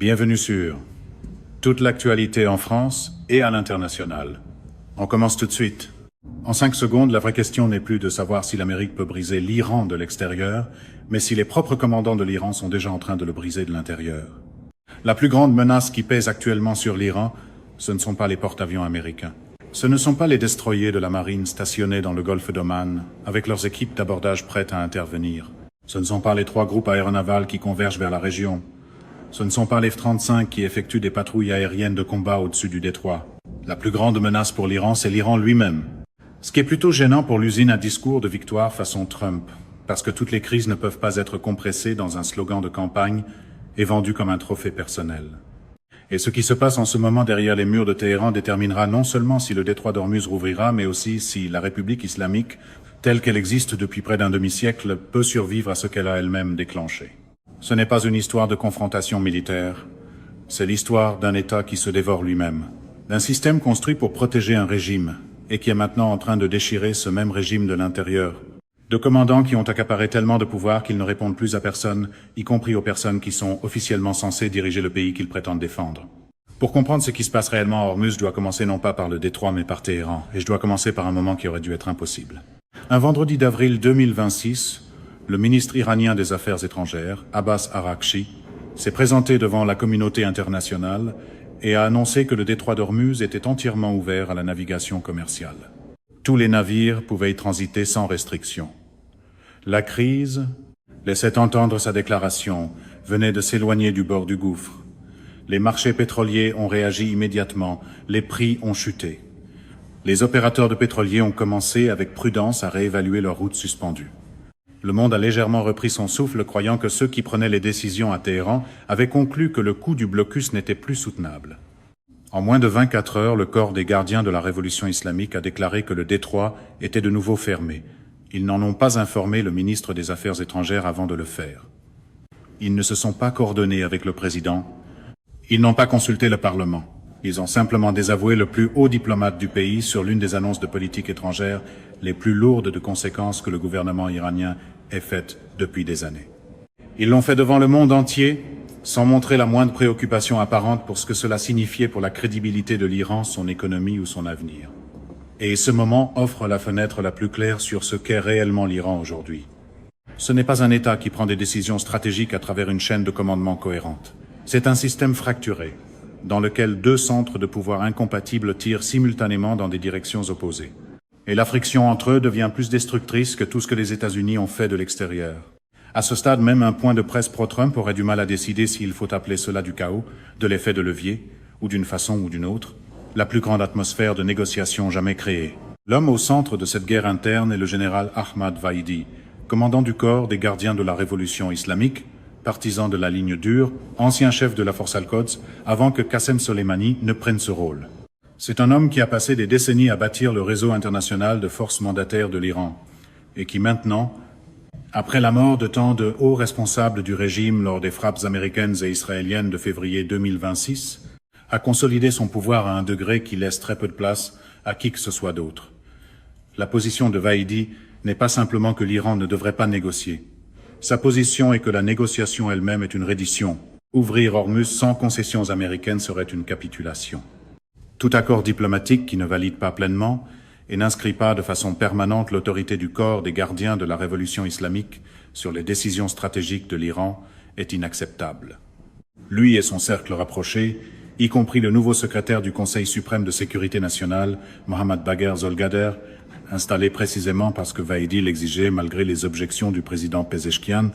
Bienvenue sur toute l'actualité en France et à l'international. On commence tout de suite. En 5 secondes, la vraie question n'est plus de savoir si l'Amérique peut briser l'Iran de l'extérieur, mais si les propres commandants de l'Iran sont déjà en train de le briser de l'intérieur. La plus grande menace qui pèse actuellement sur l'Iran, ce ne sont pas les porte-avions américains. Ce ne sont pas les destroyers de la marine stationnés dans le golfe d'Oman, avec leurs équipes d'abordage prêtes à intervenir. Ce ne sont pas les 3 groupes aéronavals qui convergent vers la région. Ce ne sont pas les F-35 qui effectuent des patrouilles aériennes de combat au-dessus du détroit. La plus grande menace pour l'Iran, c'est l'Iran lui-même. Ce qui est plutôt gênant pour l'usine à discours de victoire façon Trump, parce que toutes les crises ne peuvent pas être compressées dans un slogan de campagne et vendues comme un trophée personnel. Et ce qui se passe en ce moment derrière les murs de Téhéran déterminera non seulement si le détroit d'Ormuz rouvrira, mais aussi si la République islamique, telle qu'elle existe depuis près d'un demi-siècle, peut survivre à ce qu'elle a elle-même déclenché. Ce n'est pas une histoire de confrontation militaire, c'est l'histoire d'un État qui se dévore lui-même, d'un système construit pour protéger un régime, et qui est maintenant en train de déchirer ce même régime de l'intérieur, de commandants qui ont accaparé tellement de pouvoir qu'ils ne répondent plus à personne, y compris aux personnes qui sont officiellement censées diriger le pays qu'ils prétendent défendre. Pour comprendre ce qui se passe réellement à Ormuz, je dois commencer non pas par le détroit mais par Téhéran, et je dois commencer par un moment qui aurait dû être impossible. Un vendredi d'avril 2026, le ministre iranien des Affaires étrangères, Abbas Araghchi, s'est présenté devant la communauté internationale et a annoncé que le détroit d'Ormuz était entièrement ouvert à la navigation commerciale. Tous les navires pouvaient y transiter sans restriction. La crise, laissait entendre sa déclaration, venait de s'éloigner du bord du gouffre. Les marchés pétroliers ont réagi immédiatement, les prix ont chuté. Les opérateurs de pétroliers ont commencé avec prudence à réévaluer leurs routes suspendues. Le monde a légèrement repris son souffle, croyant que ceux qui prenaient les décisions à Téhéran avaient conclu que le coût du blocus n'était plus soutenable. En moins de 24 heures, le corps des gardiens de la révolution islamique a déclaré que le détroit était de nouveau fermé. Ils n'en ont pas informé le ministre des Affaires étrangères avant de le faire. Ils ne se sont pas coordonnés avec le président. Ils n'ont pas consulté le Parlement. Ils ont simplement désavoué le plus haut diplomate du pays sur l'une des annonces de politique étrangère les plus lourdes de conséquences que le gouvernement iranien ait faites depuis des années. Ils l'ont fait devant le monde entier, sans montrer la moindre préoccupation apparente pour ce que cela signifiait pour la crédibilité de l'Iran, son économie ou son avenir. Et ce moment offre la fenêtre la plus claire sur ce qu'est réellement l'Iran aujourd'hui. Ce n'est pas un État qui prend des décisions stratégiques à travers une chaîne de commandement cohérente. C'est un système fracturé, dans lequel 2 centres de pouvoir incompatibles tirent simultanément dans des directions opposées. Et la friction entre eux devient plus destructrice que tout ce que les États-Unis ont fait de l'extérieur. À ce stade, même un point de presse pro-Trump aurait du mal à décider s'il faut appeler cela du chaos, de l'effet de levier, ou d'une façon ou d'une autre, la plus grande atmosphère de négociation jamais créée. L'homme au centre de cette guerre interne est le général Ahmad Vahidi, commandant du corps des gardiens de la révolution islamique, partisan de la ligne dure, ancien chef de la force Al-Quds, avant que Qassem Soleimani ne prenne ce rôle. C'est un homme qui a passé des décennies à bâtir le réseau international de forces mandataires de l'Iran, et qui maintenant, après la mort de tant de hauts responsables du régime lors des frappes américaines et israéliennes de février 2026, a consolidé son pouvoir à un degré qui laisse très peu de place à qui que ce soit d'autre. La position de Vahidi n'est pas simplement que l'Iran ne devrait pas négocier. Sa position est que la négociation elle-même est une reddition. Ouvrir Ormuz sans concessions américaines serait une capitulation. Tout accord diplomatique qui ne valide pas pleinement et n'inscrit pas de façon permanente l'autorité du corps des gardiens de la révolution islamique sur les décisions stratégiques de l'Iran est inacceptable. Lui et son cercle rapproché, y compris le nouveau secrétaire du Conseil suprême de sécurité nationale, Mohammad Bagher Zolgader, installé précisément parce que Vahidi l'exigeait malgré les objections du président Pezeshkian,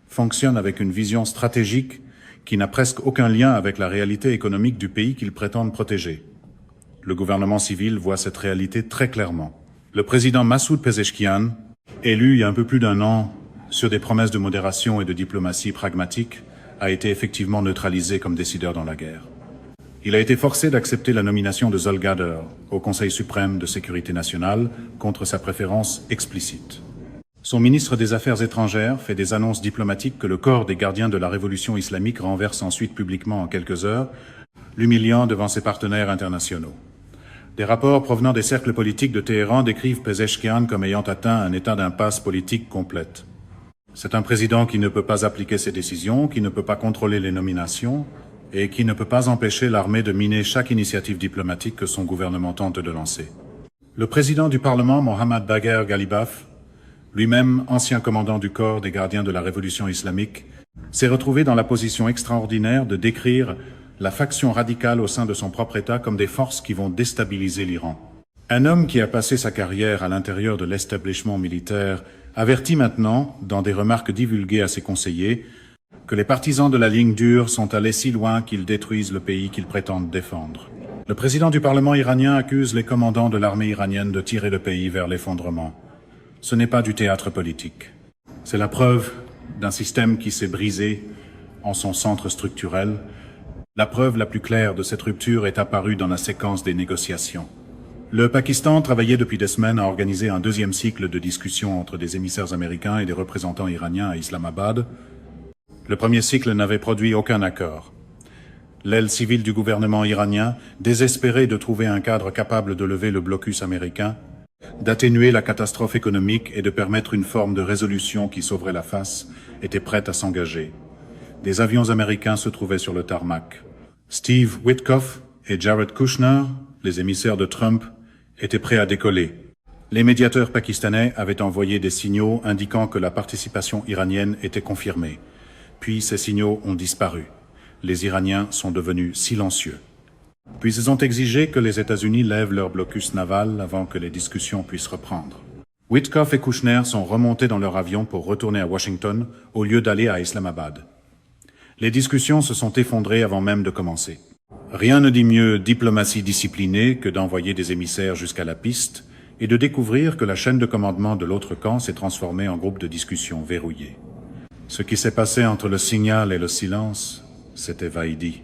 fonctionne avec une vision stratégique qui n'a presque aucun lien avec la réalité économique du pays qu'ils prétendent protéger. Le gouvernement civil voit cette réalité très clairement. Le président Massoud Pezeshkian, élu il y a un peu plus d'1 an sur des promesses de modération et de diplomatie pragmatique, a été effectivement neutralisé comme décideur dans la guerre. Il a été forcé d'accepter la nomination de Zolgader au Conseil suprême de sécurité nationale contre sa préférence explicite. Son ministre des Affaires étrangères fait des annonces diplomatiques que le corps des gardiens de la révolution islamique renverse ensuite publiquement en quelques heures, l'humiliant devant ses partenaires internationaux. Des rapports provenant des cercles politiques de Téhéran décrivent Pezeshkian comme ayant atteint un état d'impasse politique complète. C'est un président qui ne peut pas appliquer ses décisions, qui ne peut pas contrôler les nominations, et qui ne peut pas empêcher l'armée de miner chaque initiative diplomatique que son gouvernement tente de lancer. Le président du Parlement, Mohammad Bagher Ghalibaf, lui-même ancien commandant du corps des gardiens de la révolution islamique, s'est retrouvé dans la position extraordinaire de décrire la faction radicale au sein de son propre État comme des forces qui vont déstabiliser l'Iran. Un homme qui a passé sa carrière à l'intérieur de l'établissement militaire avertit maintenant, dans des remarques divulguées à ses conseillers, que les partisans de la ligne dure sont allés si loin qu'ils détruisent le pays qu'ils prétendent défendre. Le président du Parlement iranien accuse les commandants de l'armée iranienne de tirer le pays vers l'effondrement. Ce n'est pas du théâtre politique. C'est la preuve d'un système qui s'est brisé en son centre structurel. La preuve la plus claire de cette rupture est apparue dans la séquence des négociations. Le Pakistan travaillait depuis des semaines à organiser un deuxième cycle de discussions entre des émissaires américains et des représentants iraniens à Islamabad. Le premier cycle n'avait produit aucun accord. L'aile civile du gouvernement iranien, désespérée de trouver un cadre capable de lever le blocus américain, d'atténuer la catastrophe économique et de permettre une forme de résolution qui sauverait la face, était prête à s'engager. Des avions américains se trouvaient sur le tarmac. Steve Witkoff et Jared Kushner, les émissaires de Trump, étaient prêts à décoller. Les médiateurs pakistanais avaient envoyé des signaux indiquant que la participation iranienne était confirmée. Puis ces signaux ont disparu. Les Iraniens sont devenus silencieux. Puis ils ont exigé que les États-Unis lèvent leur blocus naval avant que les discussions puissent reprendre. Witkoff et Kushner sont remontés dans leur avion pour retourner à Washington au lieu d'aller à Islamabad. Les discussions se sont effondrées avant même de commencer. Rien ne dit mieux diplomatie disciplinée que d'envoyer des émissaires jusqu'à la piste et de découvrir que la chaîne de commandement de l'autre camp s'est transformée en groupe de discussion verrouillé. Ce qui s'est passé entre le signal et le silence, c'était Vahidi.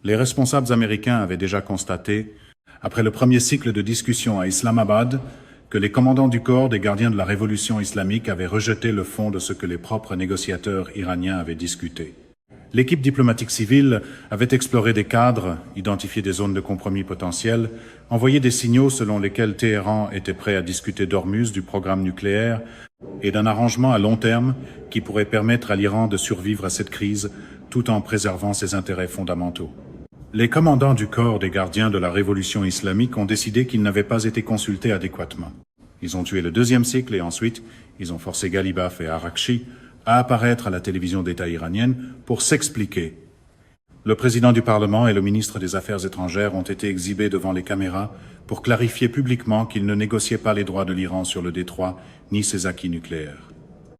Les responsables américains avaient déjà constaté, après le premier cycle de discussion à Islamabad, que les commandants du corps des gardiens de la révolution islamique avaient rejeté le fond de ce que les propres négociateurs iraniens avaient discuté. L'équipe diplomatique civile avait exploré des cadres, identifié des zones de compromis potentiels, envoyé des signaux selon lesquels Téhéran était prêt à discuter d'Ormuz, du programme nucléaire et d'un arrangement à long terme qui pourrait permettre à l'Iran de survivre à cette crise tout en préservant ses intérêts fondamentaux. Les commandants du corps des gardiens de la révolution islamique ont décidé qu'ils n'avaient pas été consultés adéquatement. Ils ont tué le deuxième cycle et ensuite, ils ont forcé Ghalibaf et Arakchi à apparaître à la télévision d'État iranienne pour s'expliquer. Le président du Parlement et le ministre des Affaires étrangères ont été exhibés devant les caméras pour clarifier publiquement qu'ils ne négociaient pas les droits de l'Iran sur le détroit ni ses acquis nucléaires.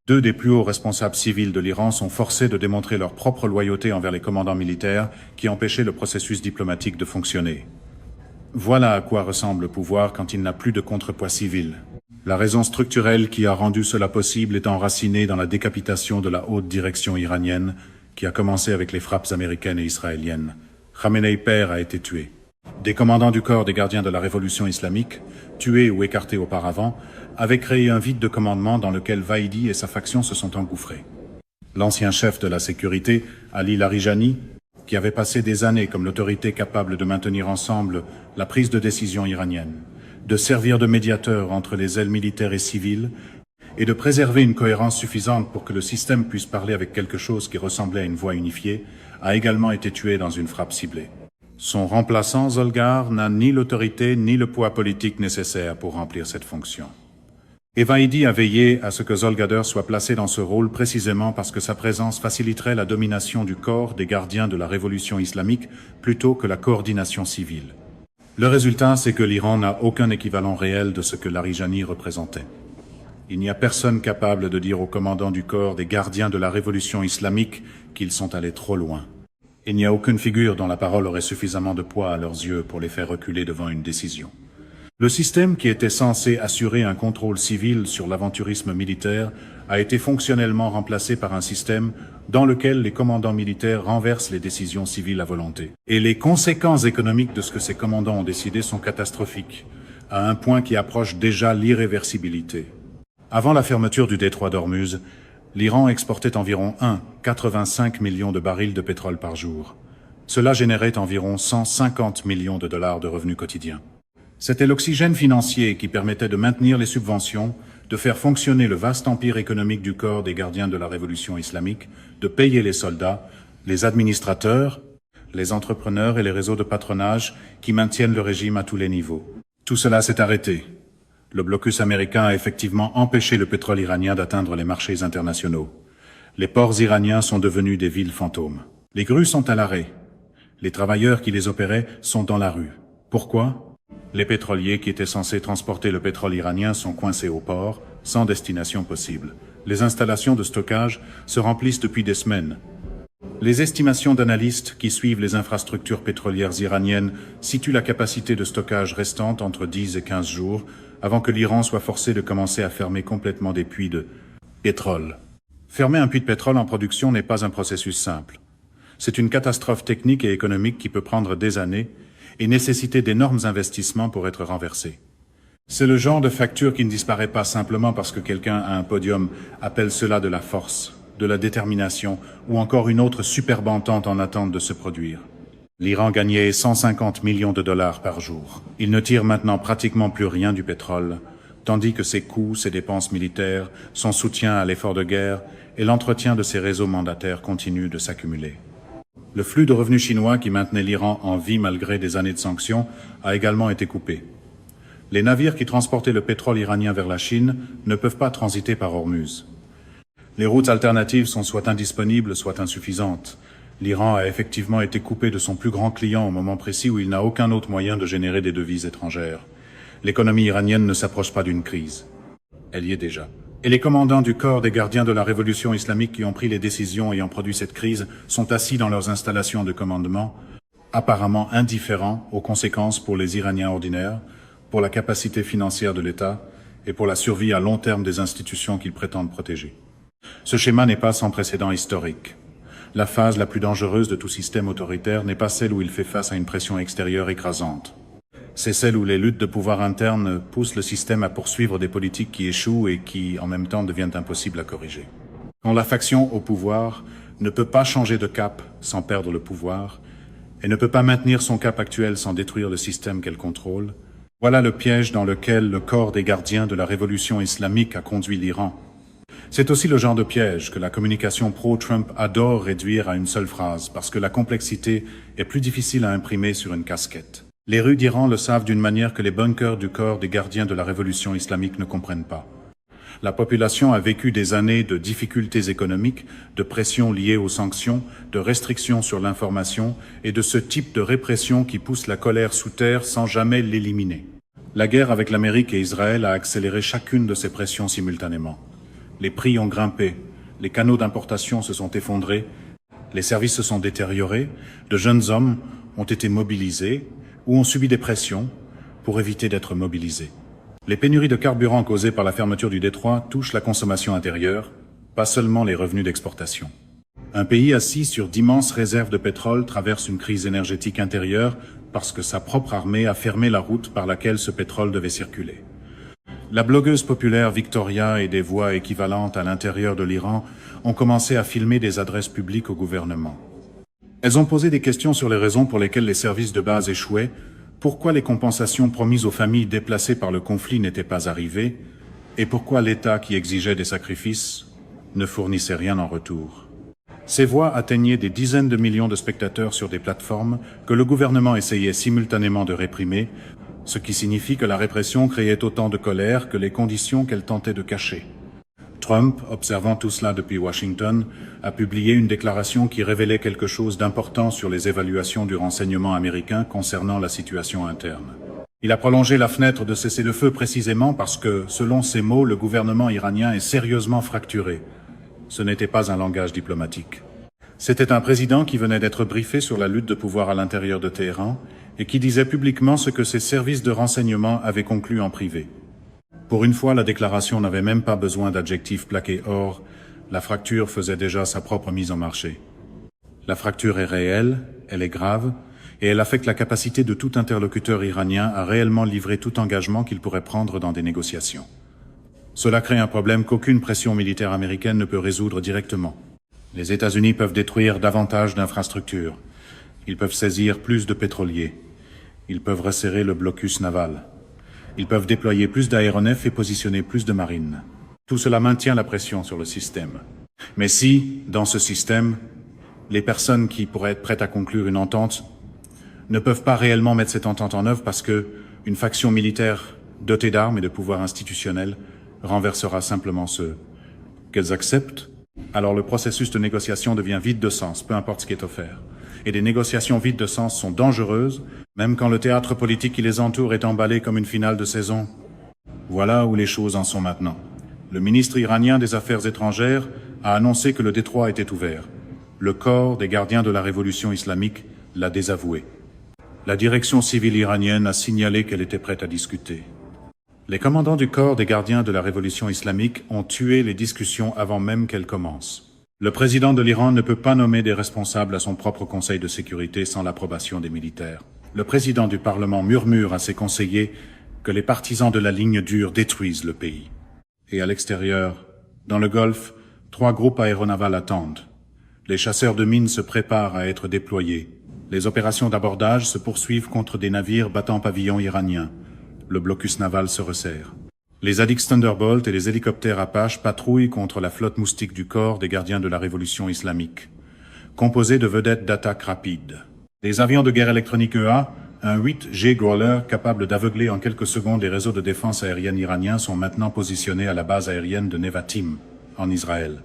Deux des plus hauts responsables civils de l'Iran sont forcés de démontrer leur propre loyauté envers les commandants militaires qui empêchaient le processus diplomatique de fonctionner. Voilà à quoi ressemble le pouvoir quand il n'a plus de contrepoids civil. La raison structurelle qui a rendu cela possible est enracinée dans la décapitation de la haute direction iranienne qui a commencé avec les frappes américaines et israéliennes. Khamenei père a été tué. Des commandants du corps des gardiens de la révolution islamique, tués ou écartés auparavant, avaient créé un vide de commandement dans lequel Vahidi et sa faction se sont engouffrés. L'ancien chef de la sécurité, Ali Larijani, qui avait passé des années comme l'autorité capable de maintenir ensemble la prise de décision iranienne, de servir de médiateur entre les ailes militaires et civiles, et de préserver une cohérence suffisante pour que le système puisse parler avec quelque chose qui ressemblait à une voix unifiée, a également été tué dans une frappe ciblée. Son remplaçant, Zolgar, n'a ni l'autorité ni le poids politique nécessaire pour remplir cette fonction. Et Vahidi a veillé à ce que Zolgadar soit placé dans ce rôle précisément parce que sa présence faciliterait la domination du corps des gardiens de la révolution islamique plutôt que la coordination civile. Le résultat, c'est que l'Iran n'a aucun équivalent réel de ce que Larijani représentait. Il n'y a personne capable de dire aux commandants du corps des gardiens de la révolution islamique qu'ils sont allés trop loin. Il n'y a aucune figure dont la parole aurait suffisamment de poids à leurs yeux pour les faire reculer devant une décision. Le système qui était censé assurer un contrôle civil sur l'aventurisme militaire a été fonctionnellement remplacé par un système dans lequel les commandants militaires renversent les décisions civiles à volonté. Et les conséquences économiques de ce que ces commandants ont décidé sont catastrophiques, à un point qui approche déjà l'irréversibilité. Avant la fermeture du détroit d'Ormuz, l'Iran exportait environ 1,85 millions de barils de pétrole par jour. Cela générait environ 150 millions de dollars de revenus quotidiens. C'était l'oxygène financier qui permettait de maintenir les subventions, de faire fonctionner le vaste empire économique du corps des gardiens de la révolution islamique, de payer les soldats, les administrateurs, les entrepreneurs et les réseaux de patronage qui maintiennent le régime à tous les niveaux. Tout cela s'est arrêté. Le blocus américain a effectivement empêché le pétrole iranien d'atteindre les marchés internationaux. Les ports iraniens sont devenus des villes fantômes. Les grues sont à l'arrêt. Les travailleurs qui les opéraient sont dans la rue. Pourquoi? Les pétroliers qui étaient censés transporter le pétrole iranien sont coincés au port, sans destination possible. Les installations de stockage se remplissent depuis des semaines. Les estimations d'analystes qui suivent les infrastructures pétrolières iraniennes situent la capacité de stockage restante entre 10 et 15 jours avant que l'Iran soit forcé de commencer à fermer complètement des puits de pétrole. Fermer un puits de pétrole en production n'est pas un processus simple. C'est une catastrophe technique et économique qui peut prendre des années et nécessiter d'énormes investissements pour être renversée. C'est le genre de facture qui ne disparaît pas simplement parce que quelqu'un à un podium appelle cela de la force, de la détermination ou encore une autre superbe entente en attente de se produire. L'Iran gagnait 150 millions de dollars par jour. Il ne tire maintenant pratiquement plus rien du pétrole, tandis que ses coûts, ses dépenses militaires, son soutien à l'effort de guerre et l'entretien de ses réseaux mandataires continuent de s'accumuler. Le flux de revenus chinois qui maintenait l'Iran en vie malgré des années de sanctions a également été coupé. Les navires qui transportaient le pétrole iranien vers la Chine ne peuvent pas transiter par Hormuz. Les routes alternatives sont soit indisponibles, soit insuffisantes. L'Iran a effectivement été coupé de son plus grand client au moment précis où il n'a aucun autre moyen de générer des devises étrangères. L'économie iranienne ne s'approche pas d'une crise. Elle y est déjà. Et les commandants du corps des gardiens de la révolution islamique qui ont pris les décisions ayant produit cette crise sont assis dans leurs installations de commandement, apparemment indifférents aux conséquences pour les Iraniens ordinaires, pour la capacité financière de l'État et pour la survie à long terme des institutions qu'ils prétendent protéger. Ce schéma n'est pas sans précédent historique. La phase la plus dangereuse de tout système autoritaire n'est pas celle où il fait face à une pression extérieure écrasante. C'est celle où les luttes de pouvoir internes poussent le système à poursuivre des politiques qui échouent et qui, en même temps, deviennent impossibles à corriger. Quand la faction au pouvoir ne peut pas changer de cap sans perdre le pouvoir, et ne peut pas maintenir son cap actuel sans détruire le système qu'elle contrôle, voilà le piège dans lequel le corps des gardiens de la révolution islamique a conduit l'Iran. C'est aussi le genre de piège que la communication pro-Trump adore réduire à une seule phrase, parce que la complexité est plus difficile à imprimer sur une casquette. Les rues d'Iran le savent d'une manière que les bunkers du corps des gardiens de la révolution islamique ne comprennent pas. La population a vécu des années de difficultés économiques, de pressions liées aux sanctions, de restrictions sur l'information et de ce type de répression qui pousse la colère sous terre sans jamais l'éliminer. La guerre avec l'Amérique et Israël a accéléré chacune de ces pressions simultanément. Les prix ont grimpé, les canaux d'importation se sont effondrés, les services se sont détériorés, de jeunes hommes ont été mobilisés ou ont subi des pressions pour éviter d'être mobilisés. Les pénuries de carburant causées par la fermeture du détroit touchent la consommation intérieure, pas seulement les revenus d'exportation. Un pays assis sur d'immenses réserves de pétrole traverse une crise énergétique intérieure parce que sa propre armée a fermé la route par laquelle ce pétrole devait circuler. La blogueuse populaire Victoria et des voix équivalentes à l'intérieur de l'Iran ont commencé à filmer des adresses publiques au gouvernement. Elles ont posé des questions sur les raisons pour lesquelles les services de base échouaient, pourquoi les compensations promises aux familles déplacées par le conflit n'étaient pas arrivées, et pourquoi l'État qui exigeait des sacrifices ne fournissait rien en retour. Ces voix atteignaient des dizaines de millions de spectateurs sur des plateformes que le gouvernement essayait simultanément de réprimer, ce qui signifie que la répression créait autant de colère que les conditions qu'elle tentait de cacher. Trump, observant tout cela depuis Washington, a publié une déclaration qui révélait quelque chose d'important sur les évaluations du renseignement américain concernant la situation interne. Il a prolongé la fenêtre de cessez-le-feu précisément parce que, selon ses mots, le gouvernement iranien est sérieusement fracturé. Ce n'était pas un langage diplomatique. C'était un président qui venait d'être briefé sur la lutte de pouvoir à l'intérieur de Téhéran et qui disait publiquement ce que ses services de renseignement avaient conclu en privé. Pour une fois, la déclaration n'avait même pas besoin d'adjectifs plaqués or, la fracture faisait déjà sa propre mise en marché. La fracture est réelle, elle est grave, et elle affecte la capacité de tout interlocuteur iranien à réellement livrer tout engagement qu'il pourrait prendre dans des négociations. Cela crée un problème qu'aucune pression militaire américaine ne peut résoudre directement. Les États-Unis peuvent détruire davantage d'infrastructures. Ils peuvent saisir plus de pétroliers. Ils peuvent resserrer le blocus naval. Ils peuvent déployer plus d'aéronefs et positionner plus de marines. Tout cela maintient la pression sur le système. Mais si, dans ce système, les personnes qui pourraient être prêtes à conclure une entente ne peuvent pas réellement mettre cette entente en œuvre parce que une faction militaire dotée d'armes et de pouvoirs institutionnels renversera simplement ceux qu'elles acceptent. Alors le processus de négociation devient vide de sens, peu importe ce qui est offert. Et des négociations vides de sens sont dangereuses, même quand le théâtre politique qui les entoure est emballé comme une finale de saison. Voilà où les choses en sont maintenant. Le ministre iranien des Affaires étrangères a annoncé que le détroit était ouvert. Le corps des gardiens de la révolution islamique l'a désavoué. La direction civile iranienne a signalé qu'elle était prête à discuter. Les commandants du corps des gardiens de la révolution islamique ont tué les discussions avant même qu'elles commencent. Le président de l'Iran ne peut pas nommer des responsables à son propre conseil de sécurité sans l'approbation des militaires. Le président du Parlement murmure à ses conseillers que les partisans de la ligne dure détruisent le pays. Et à l'extérieur, dans le Golfe, 3 groupes aéronavals attendent. Les chasseurs de mines se préparent à être déployés. Les opérations d'abordage se poursuivent contre des navires battant pavillon iranien. Le blocus naval se resserre. Les Addix Thunderbolt et les hélicoptères Apache patrouillent contre la flotte moustique du corps des gardiens de la révolution islamique, composée de vedettes d'attaque rapides. Des avions de guerre électronique EA, un 8G Growler capable d'aveugler en quelques secondes les réseaux de défense aérienne iraniens sont maintenant positionnés à la base aérienne de Nevatim, en Israël.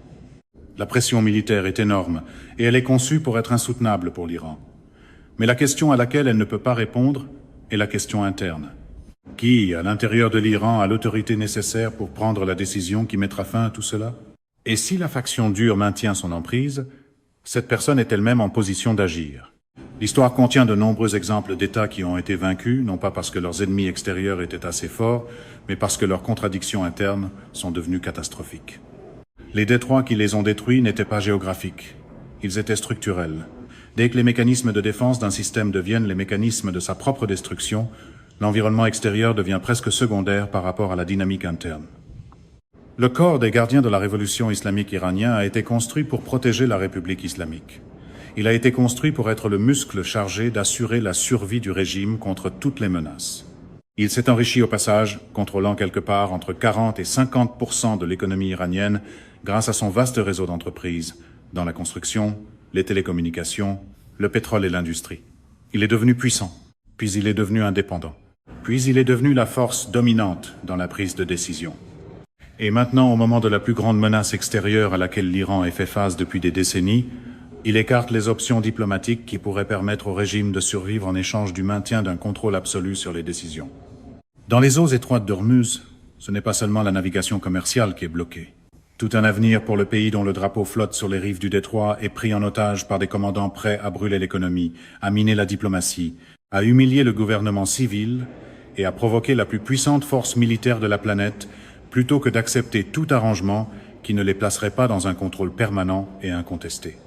La pression militaire est énorme et elle est conçue pour être insoutenable pour l'Iran. Mais la question à laquelle elle ne peut pas répondre est la question interne. Qui, à l'intérieur de l'Iran, a l'autorité nécessaire pour prendre la décision qui mettra fin à tout cela? Et si la faction dure maintient son emprise, cette personne est elle-même en position d'agir. L'histoire contient de nombreux exemples d'États qui ont été vaincus, non pas parce que leurs ennemis extérieurs étaient assez forts, mais parce que leurs contradictions internes sont devenues catastrophiques. Les détroits qui les ont détruits n'étaient pas géographiques, ils étaient structurels. Dès que les mécanismes de défense d'un système deviennent les mécanismes de sa propre destruction, l'environnement extérieur devient presque secondaire par rapport à la dynamique interne. Le corps des gardiens de la révolution islamique iranien a été construit pour protéger la République islamique. Il a été construit pour être le muscle chargé d'assurer la survie du régime contre toutes les menaces. Il s'est enrichi au passage, contrôlant quelque part entre 40 et 50% de l'économie iranienne grâce à son vaste réseau d'entreprises, dans la construction, les télécommunications, le pétrole et l'industrie. Il est devenu puissant, puis il est devenu indépendant. Puis il est devenu la force dominante dans la prise de décision. Et maintenant, au moment de la plus grande menace extérieure à laquelle l'Iran est fait face depuis des décennies, il écarte les options diplomatiques qui pourraient permettre au régime de survivre en échange du maintien d'un contrôle absolu sur les décisions. Dans les eaux étroites d'Ormuz, ce n'est pas seulement la navigation commerciale qui est bloquée. Tout un avenir pour le pays dont le drapeau flotte sur les rives du détroit est pris en otage par des commandants prêts à brûler l'économie, à miner la diplomatie, à humilier le gouvernement civil et à provoquer la plus puissante force militaire de la planète plutôt que d'accepter tout arrangement qui ne les placerait pas dans un contrôle permanent et incontesté.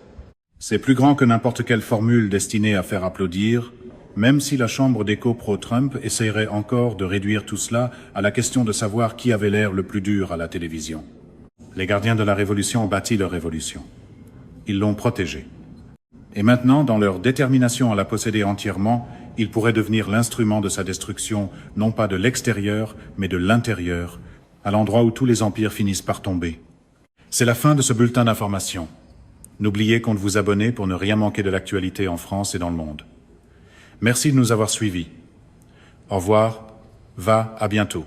C'est plus grand que n'importe quelle formule destinée à faire applaudir, même si la chambre d'écho pro-Trump essayerait encore de réduire tout cela à la question de savoir qui avait l'air le plus dur à la télévision. Les gardiens de la révolution ont bâti leur révolution. Ils l'ont protégée. Et maintenant, dans leur détermination à la posséder entièrement, ils pourraient devenir l'instrument de sa destruction, non pas de l'extérieur, mais de l'intérieur, à l'endroit où tous les empires finissent par tomber. C'est la fin de ce bulletin d'information. N'oubliez qu'on de vous abonner pour ne rien manquer de l'actualité en France et dans le monde. Merci de nous avoir suivis. Au revoir, à bientôt.